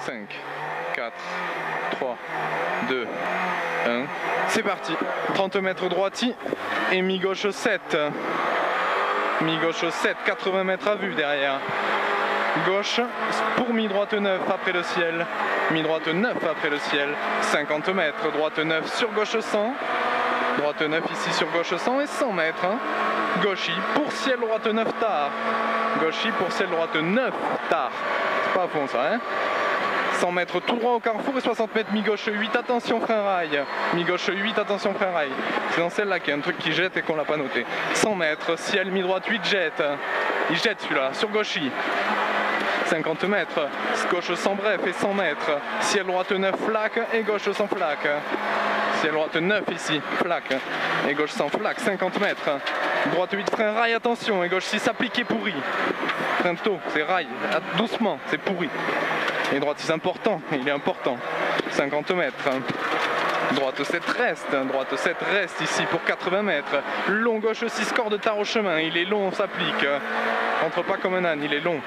5, 4, 3, 2, 1. C'est parti. 30 mètres droiti et mi-gauche 7. Mi-gauche 7, 80 mètres à vue derrière. Gauche pour mi-droite 9 après le ciel. Mi-droite 9 après le ciel. 50 mètres. Droite 9 sur gauche 100. Droite 9 ici sur gauche 100 et 100 mètres. Gauchy pour ciel droite 9 tard. Gauchy pour ciel droite 9 tard. C'est pas à fond ça, hein. 100 mètres tout droit au carrefour et 60 mètres mi-gauche 8, attention frein rail. Mi-gauche 8, attention frein rail. C'est dans celle-là qu'il y a un truc qui jette et qu'on l'a pas noté. 100 mètres, ciel mi-droite 8 jette. Il jette celui-là, sur gauchy. 50 mètres, gauche sans bref et 100 mètres. Ciel droite 9 flaque et gauche sans flaque. Ciel droite 9 ici, flaque. Et gauche sans flaque, 50 mètres. Droite 8 frein rail, attention. Et gauche 6 appliqué pourri. Frein tôt, c'est rail, doucement, c'est pourri. Et droite 6 important, il est important. 50 mètres. Droite 7 reste, droite 7 reste ici pour 80 mètres. Long gauche 6 corde tard au chemin, il est long, on s'applique. Rentre pas comme un âne, il est long.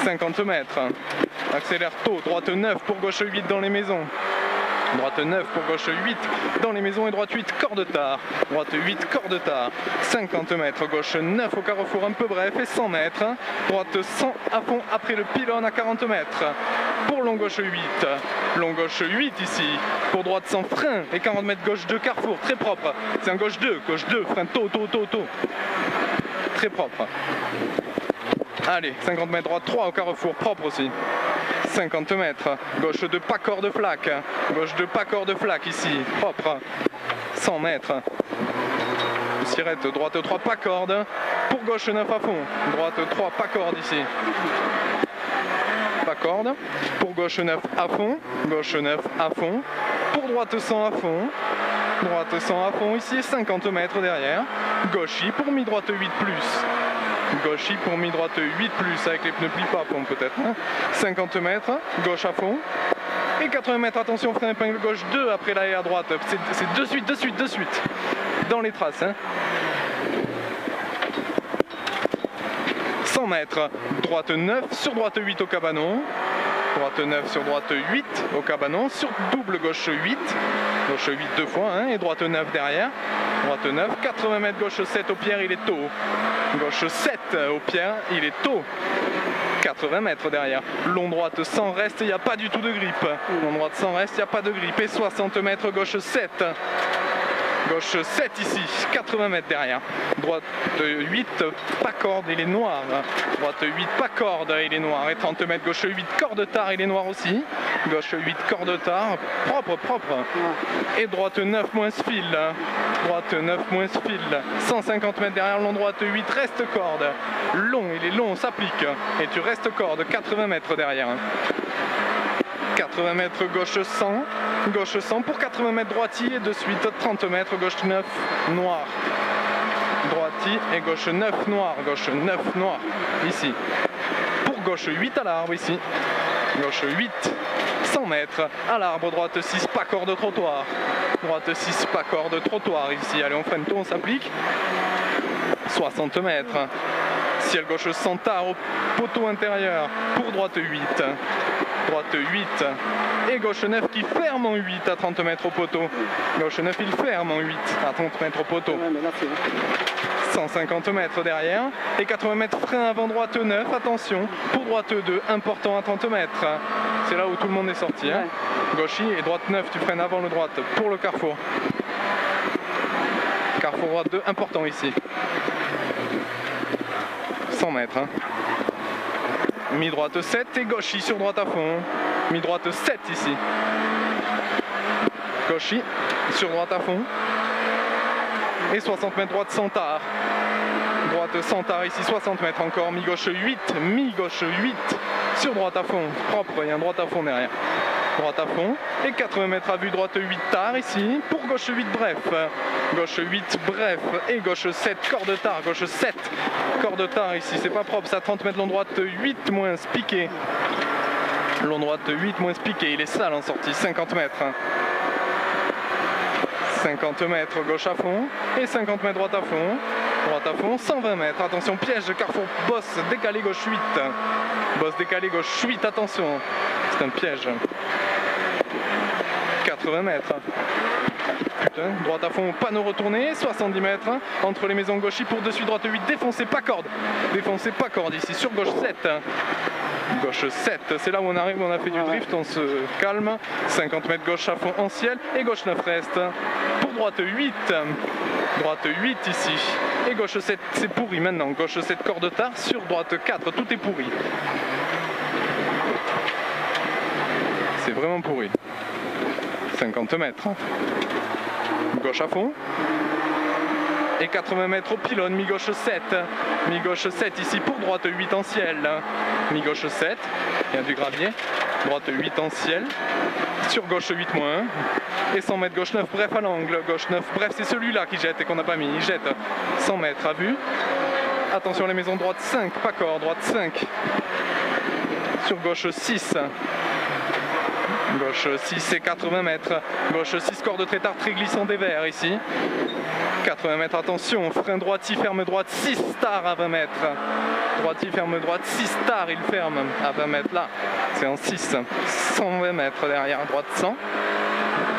50 mètres. Accélère tôt, droite 9 pour gauche 8 dans les maisons. Droite 9 pour gauche 8 dans les maisons et droite 8 corde tard. Droite 8 corde tard. 50 mètres. Gauche 9 au carrefour un peu bref et 100 mètres. Droite 100 à fond après le pylône à 40 mètres. Pour long gauche 8. Long gauche 8 ici. Pour droite sans frein et 40 mètres gauche 2 carrefour. Très propre. C'est un gauche 2. Gauche 2. Frein tôt. Très propre. Allez, 50 mètres droite 3 au carrefour. Propre aussi. 50 mètres, gauche de pas corde flaque, gauche de pas corde flaque ici, propre, 100 mètres, sirette, droite 3 pas corde, pour gauche 9 à fond, droite 3 pas corde ici, pas corde, pour gauche 9 à fond, gauche 9 à fond, pour droite 100 à fond, droite 100 à fond ici, 50 mètres derrière, gauchy pour mi-droite 8 plus. Gauchy pour mi-droite 8 plus avec les pneus pli-pas à fond peut-être. 50 mètres, gauche à fond. Et 80 mètres, attention, frein épingle gauche 2 après la haie à droite. C'est de suite. Dans les traces. 100 mètres, droite 9 sur droite 8 au cabanon. Droite 9 sur droite 8 au cabanon. Sur double gauche 8. Gauche 8 deux fois et droite 9 derrière. Droite 9, 80 mètres gauche 7 au pierre, il est tôt. Gauche 7 au pierre, il est tôt. 80 mètres derrière. Long droite 100 reste, il n'y a pas du tout de grippe. Long droite 100 reste, il n'y a pas de grippe. Et 60 mètres gauche 7. Gauche 7 ici, 80 mètres derrière. Droite 8, pas corde, il est noir. Droite 8, pas corde, il est noir. Et 30 mètres, gauche 8, corde tard, il est noir aussi. Gauche 8, corde tard, propre. Et droite 9 moins fil. Droite 9 moins fil. 150 mètres derrière, long droite 8, reste corde. Long, il est long, on s'applique. Et tu restes corde, 80 mètres derrière. 80 mètres gauche 100 pour 80 mètres droiti et de suite 30 mètres gauche 9 noir. Droiti et gauche 9 noir, ici. Pour gauche 8 à l'arbre ici. Gauche 8, 100 mètres à l'arbre, droite 6 pas corde trottoir. Droite 6 pas corde trottoir ici. Allez, on freine tôt, on s'applique. 60 mètres. Ciel gauche 100 tard au poteau intérieur pour droite 8. Droite 8 et gauche 9 qui ferme en 8 à 30 mètres au poteau. Gauche 9 il ferme en 8 à 30 mètres au poteau. 150 mètres derrière et 80 mètres frein avant droite 9, attention, pour droite 2, important à 30 mètres. C'est là où tout le monde est sorti. Gauchy et droite 9, tu freines avant le droite pour le carrefour. Carrefour droite 2, important ici. 100 mètres. Mi-droite 7 et gauchy sur droite à fond. Mi-droite 7 ici. Gauchy sur droite à fond. Et 60 mètres droite 100 tard. Droite 100 tard ici, 60 mètres encore. Mi-gauche 8. Mi-gauche 8 sur droite à fond. Propre, il y a un droite à fond derrière. Droite à fond. Et 80 mètres à vue, droite 8 tard ici. Pour gauche 8 bref. Gauche 8 bref. Et gauche 7 corde tard. Gauche 7 corde tard ici. C'est pas propre, ça 30 mètres long droite 8 moins piqué. Long droite 8 moins piqué. Il est sale en sortie. 50 mètres. 50 mètres gauche à fond. Et 50 mètres droite à fond. droite à fond, 120 mètres, attention piège, carrefour, bosse, décalé gauche 8, bosse décalé gauche 8, attention, c'est un piège, 80 mètres, putain, droite à fond, panneau retourné, 70 mètres, entre les maisons gauche pour dessus, droite 8, défoncez pas corde ici, sur gauche 7, gauche 7, c'est là où on arrive, on a fait du drift, on se calme, 50 mètres gauche à fond en ciel, et gauche 9 reste, pour droite 8 ici, et gauche 7, c'est pourri maintenant, gauche 7 corde tard, sur droite 4, tout est pourri, c'est vraiment pourri, 50 mètres, gauche à fond, et 80 mètres au pylône, mi-gauche 7 ici pour droite 8 en ciel, mi-gauche 7, il y a du gravier, droite 8 en ciel, sur gauche 8 moins 1, et 100 mètres gauche 9 bref à l'angle, gauche 9 bref c'est celui-là qui jette et qu'on n'a pas mis, il jette 100 mètres à vue, attention les maisons droite 5, pas corde, droite 5, sur gauche 6, gauche 6 et 80 mètres, gauche 6 corde très tard, très glissant des verts ici, 80 mètres, attention, frein droiti, ferme droite, 6 stars à 20 mètres, droiti, ferme droite, 6 stars, il ferme à 20 mètres là, c'est en 6, 120 mètres derrière, droite 100,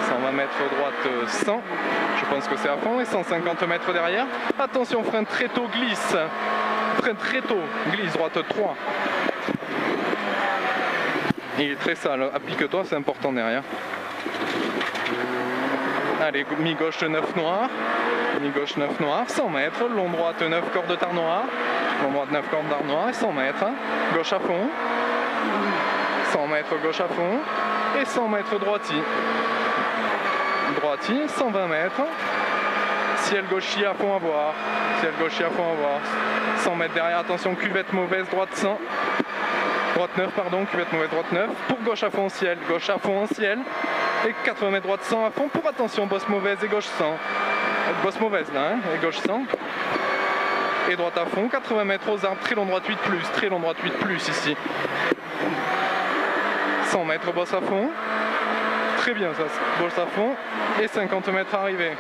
120 mètres droite 100, je pense que c'est à fond, et 150 mètres derrière, attention, frein très tôt, glisse, frein très tôt, glisse, droite 3, il est très sale, applique-toi, c'est important derrière. Allez, mi-gauche 9 noir, mi-gauche 9 noir, 100 mètres, long droite 9 corde tard noir, long droite 9 corde tard noir et 100 mètres, gauche à fond, 100 mètres gauche à fond et 100 mètres droiti, 120 mètres, ciel gauchi à fond à voir, 100 mètres derrière, attention cuvette mauvaise, droite 100, droite 9 pardon, cuvette mauvaise, droite 9, pour gauche à fond en ciel, et 80 mètres droite 100 à fond, pour attention bosse mauvaise et gauche 100, bosse mauvaise là, hein, et gauche 100, et droite à fond, 80 mètres aux arbres, très long droite 8 plus, très long droite 8 plus ici, 100 mètres bosse à fond, très bien ça, bosse à fond, et 50 mètres arrivée.